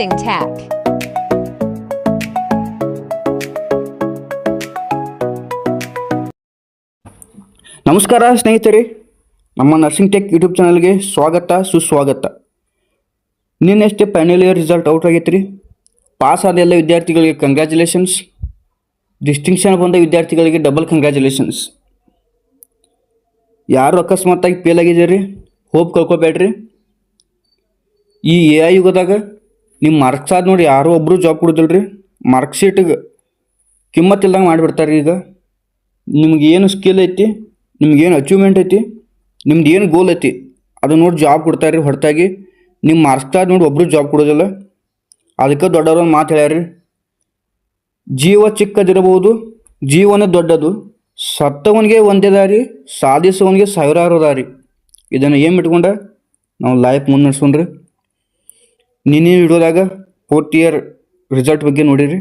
Nursing Tech. ನಮಸ್ಕಾರ ಸ್ನೇಹಿತರೆ, ನಮ್ಮ ನರ್ಸಿಂಗ್ ಟೆಕ್ ಯೂಟ್ಯೂಬ್ ಚಾನಲ್ಗೆ ಸ್ವಾಗತ ಸುಸ್ವಾಗತ. ನಿನ್ನೆಷ್ಟೇ ಫೈನಲ್ ಇಯರ್ ರಿಸಲ್ಟ್ ಔಟ್ ಆಗೈತೆ ರೀ. ಪಾಸ್ ಆದ ಎಲ್ಲ ವಿದ್ಯಾರ್ಥಿಗಳಿಗೆ ಕಂಗ್ರ್ಯಾಚುಲೇಷನ್ಸ್. ಡಿಸ್ಟಿಂಕ್ಷನ್ ಬಂದ ವಿದ್ಯಾರ್ಥಿಗಳಿಗೆ ಡಬಲ್ ಕಂಗ್ರ್ಯಾಚುಲೇಷನ್ಸ್. ಯಾರು ಅಕಸ್ಮಾತಾಗಿ ಫೇಲ್ ಆಗಿದ್ದೀರಿ, ಹೋಪ್ ಕಳ್ಕೊಬೇಡ್ರಿ. ಈ AI ಯುಗದಾಗ ನಿಮ್ಮ ಮಾರ್ಕ್ಸ್ ಆದ ನೋಡಿ ಯಾರೋ ಒಬ್ಬರು ಜಾಬ್ ಕೊಡೋದಿಲ್ಲ ರೀ. ಮಾರ್ಕ್ ಶೀಟಿಗೆ ಕಿಮ್ಮತ್ತಿಲ್ದಂಗೆ ಮಾಡಿಬಿಡ್ತಾರೆ. ಈಗ ನಿಮ್ಗೆ ಏನು ಸ್ಕಿಲ್ ಐತಿ, ನಿಮ್ಗೇನು ಅಚೀವ್ಮೆಂಟ್ ಐತಿ, ನಿಮ್ದು ಏನು ಗೋಲ್ ಐತಿ ಅದು ನೋಡಿ ಜಾಬ್ ಕೊಡ್ತಾರೆ ರೀ. ಹೊರತಾಗಿ ನಿಮ್ಮ ಮಾರ್ಕ್ಸ್ ಆದ ನೋಡಿ ಒಬ್ಬರು ಜಾಬ್ ಕೊಡೋದಿಲ್ಲ. ಅದಕ್ಕೆ ದೊಡ್ಡವರು ಒಂದು ಮಾತು ಹೇಳ್ಯಾರ ರೀ, ಜೀವ ಚಿಕ್ಕದಿರಬಹುದು, ಜೀವನ ದೊಡ್ಡದು, ಸತ್ತವನಿಗೆ ಒಂದೇ ದಾರಿ, ಸಾಧಿಸುವವನಿಗೆ ಸಾವಿರಾರು ದಾರಿ. ಇದನ್ನು ಏನು ಇಟ್ಕೊಂಡ ನಾವು ಲೈಫ್ ಮುಂದೆ ನಡೆಸೋಣ್ರಿ. ನಿನ್ನೆ ವಿಡಿಯೋದಾಗ 4th ಇಯರ್ ರಿಸಲ್ಟ್ ಬಗ್ಗೆ ನೋಡಿರಿ.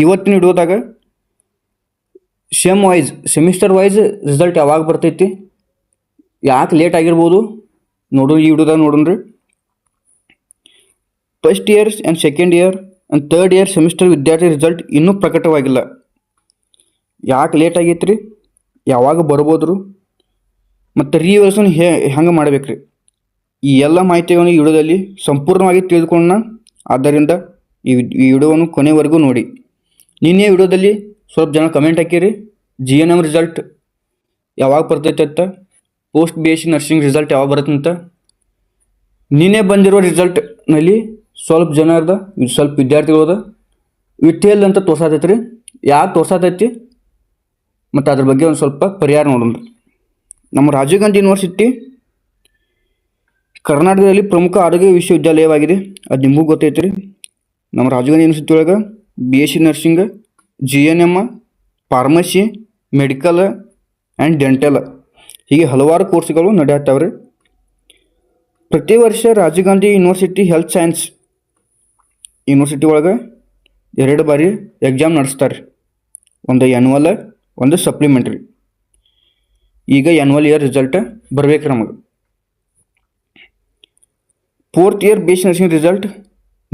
ಇವತ್ತಿನ ವಿಡಿಯೋದಾಗ ಸೆಮಿಸ್ಟರ್ ವೈಸ್ ರಿಸಲ್ಟ್ ಯಾವಾಗ ಬರ್ತೈತಿ, ಯಾಕೆ ಲೇಟ್ ಆಗಿರ್ಬೋದು ನೋಡೋಣ. ಈ ವಿಡಿಯೋದಾಗ ನೋಡೋಣ ರೀ. First year and second year and third year semester ವಿದ್ಯಾರ್ಥಿ ರಿಸಲ್ಟ್ ಇನ್ನೂ ಪ್ರಕಟವಾಗಿಲ್ಲ. ಯಾಕೆ ಲೇಟ್ ಆಗೈತೆ ರೀ, ಯಾವಾಗ ಬರ್ಬೋದು ಮತ್ತು ರಿವ್ಯಾಲ್ಯೂಯೇಷನ್ ಹೆಂಗೆ ಮಾಡ್ಬೇಕು ರೀ, ಈ ಎಲ್ಲ ಮಾಹಿತಿಯನ್ನು ಈ ವಿಡಿಯೋದಲ್ಲಿ ಸಂಪೂರ್ಣವಾಗಿ ತಿಳಿದುಕೊಳ್ಳೋಣ. ಆದ್ದರಿಂದ ಈ ವಿಡಿಯೋವನ್ನು ಕೊನೆವರೆಗೂ ನೋಡಿ. ನಿನ್ನೆ ವಿಡಿಯೋದಲ್ಲಿ ಸ್ವಲ್ಪ ಜನ ಕಮೆಂಟ್ ಹಾಕಿರಿ, GNM ರಿಸಲ್ಟ್ ಯಾವಾಗ ಬರ್ತೈತೆ ಅಂತ, ಪೋಸ್ಟ್ BSc ನರ್ಸಿಂಗ್ ರಿಸಲ್ಟ್ ಯಾವಾಗ ಬರುತ್ತೆ ಅಂತ. ನಿನ್ನೆ ಬಂದಿರೋ ರಿಸಲ್ಟ್ನಲ್ಲಿ ಸ್ವಲ್ಪ ಜನರದ ಸ್ವಲ್ಪ ವಿದ್ಯಾರ್ಥಿಗಳದ ವಿಟೇಲ್ ಅಂತ ತೋರ್ಸಾತೈತೆ ರೀ. ಯಾಕೆ ತೋರ್ಸಾತೈತಿ ಮತ್ತು ಅದ್ರ ಬಗ್ಗೆ ಒಂದು ಸ್ವಲ್ಪ ಪರಿಹಾರ ನೋಡೋಣ. ನಮ್ಮ ರಾಜೀವ್ ಗಾಂಧಿ ಯೂನಿವರ್ಸಿಟಿ ಕರ್ನಾಟಕದಲ್ಲಿ ಪ್ರಮುಖ ಆರೋಗ್ಯ ವಿಶ್ವವಿದ್ಯಾಲಯವಾಗಿದೆ. ಅದು ನಿಮಗೂ ಗೊತ್ತೈತೆ ರೀ. ನಮ್ಮ ರಾಜೀವ್ ಗಾಂಧಿ ಯೂನಿವರ್ಸಿಟಿ ಒಳಗೆ BSc nursing, GNM, pharmacy, medical and dental ಹೀಗೆ ಹಲವಾರು ಕೋರ್ಸ್ಗಳು ನಡೆಯತ್ತವ್ರಿ. ಪ್ರತಿ ವರ್ಷ Rajiv Gandhi university health science university ಒಳಗೆ 2 ಬಾರಿ ಎಕ್ಸಾಮ್ ನಡೆಸ್ತಾರೆ. ಒಂದು ಆ್ಯನ್ಯುವಲ್, ಒಂದು ಸಪ್ಲಿಮೆಂಟ್ರಿ. ಈಗ ಆ್ಯನ್ಯುವಲ್ ಇಯರ್ ರಿಸಲ್ಟ್ ಬರ್ಬೇಕು ನಮಗೆ. 4th year BSc nursing result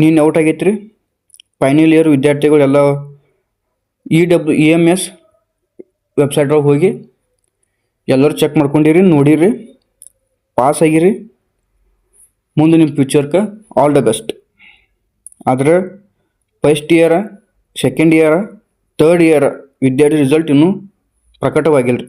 ನೀನು ಔಟ್ ಆಗೈತೆ ರೀ. ಫೈನಲ್ ಇಯರ್ ವಿದ್ಯಾರ್ಥಿಗಳೆಲ್ಲ EMS ವೆಬ್ಸೈಟ್ ಒಳಗೆ ಹೋಗಿ ಎಲ್ಲರೂ ಚೆಕ್ ಮಾಡ್ಕೊಂಡಿರಿ, ನೋಡಿರಿ, ಪಾಸ್ ಆಗಿರಿ. ಮುಂದೆ ನಿಮ್ಮ ಫ್ಯೂಚರ್ಗೆ ಆಲ್ ದ ಬೆಸ್ಟ್. ಆದರೆ ಫಸ್ಟ್ ಇಯರ, ಸೆಕೆಂಡ್ ಇಯರ, ಥರ್ಡ್ ಇಯರ ವಿದ್ಯಾರ್ಥಿ ರಿಸಲ್ಟ್ ಇನ್ನೂ ಪ್ರಕಟವಾಗಿಲ್ಲ ರೀ.